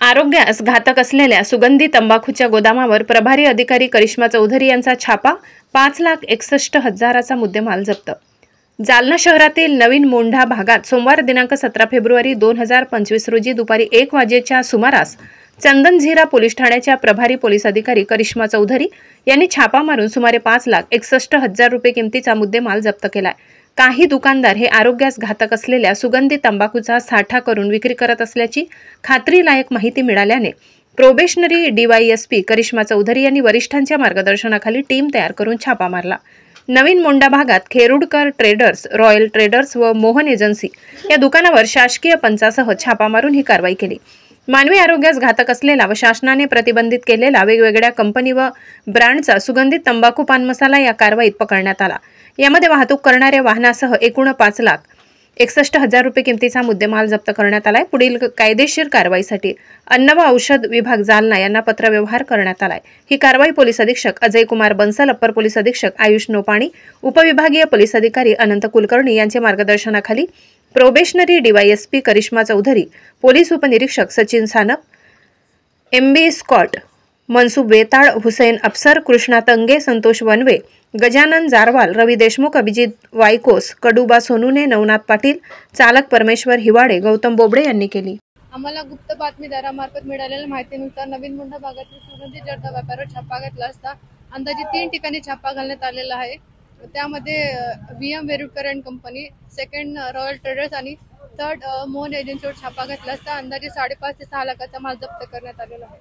आरोग्यास घातक असलेल्या सुगंधी तंबाखूच्या गोदामावर प्रभारी अधिकारी करिश्मा चौधरी यांचा छापा. 5,61,000चा मुद्देमाल जप्त. जालना शहरातील नवीन मोंढा भागात सोमवार दिनांक 17 फेब्रुवारी 2025 रोजी दुपारी 1 वाजेच्या सुमारास चंदनझिरा पोलीस ठाण्याच्या प्रभारी पोलीस अधिकारी करिश्मा चौधरी यांनी छापा मारून सुमारे 5,61,000 रुपये किमतीचा मुद्देमाल जप्त केलाय. काही दुकानदार हे आरोग्यास घातक असलेल्या सुगंधी तंबाखूचा साठा करून विक्री करत असल्याची खात्रीलायक माहिती मिळाल्याने प्रोबेशनरी DYSP करिश्मा चौधरी यांनी वरिष्ठांच्या मार्गदर्शनाखाली टीम तयार करून छापा मारला. नवीन मोंढा भागात खेरुडकर ट्रेडर्स, रॉयल ट्रेडर्स व मोहन एजन्सी या दुकानावर शासकीय पंचासह छापा मारून ही कारवाई केली. मानवी आरोग्यास घातक असलेला व शासनाने प्रतिबंधित केलेला वेगवेगळ्या कंपनी व ब्रँडचा सुगंधित तंबाखू पान मसाला या कारवाईत पकडण्यात आला. यामध्ये वाहतूक करणाऱ्या वाहनासह एकूण 5,61,000 रुपये किमतीचा मुद्देमाल जप्त करण्यात आलाय. पुढील कायदेशीर कारवाईसाठी अन्न व औषध विभाग जालना यांना पत्रव्यवहार करण्यात आलाय. ही कारवाई पोलीस अधीक्षक अजय कुमार बन्सल, अप्पर पोलीस अधीक्षक आयुष नोपाणी, उपविभागीय पोलीस अधिकारी अनंत कुलकर्णी यांच्या मार्गदर्शनाखाली probationary DYSP Karishma Chaudhari, police उपनिरीक्षक सचिन सानप, MB स्कॉट, मनसूब वेताळ, हुसैन अफसर, कृष्णा तंगे, संतोष वनवे, गजानन जारवाल, रवी देशमुख, अभिजित वायकोस, कडुबा सोनुने, नवनाथ पाटील, चालक परमेश्वर हिवाडे, गौतम बोबडे यांनी केली. आम्हाला गुप्त बातमीदारामार्फत मिळालेल्या माहितीनुसार नवीन मोंढा भागातील सुगंधी जर्दा व्यापारावर छापा घातला असता अंदाजे 3 ठिकाणी छापा घालण्यात आलेला आहे. त्यामध्ये VM Verudkar and company, second royal traders आणि थर्ड मोहन एजन्सीवर छापा घातला असता अंदाजे 5.5 ते 6 लाखाचा माल जप्त करण्यात आलेला आहे.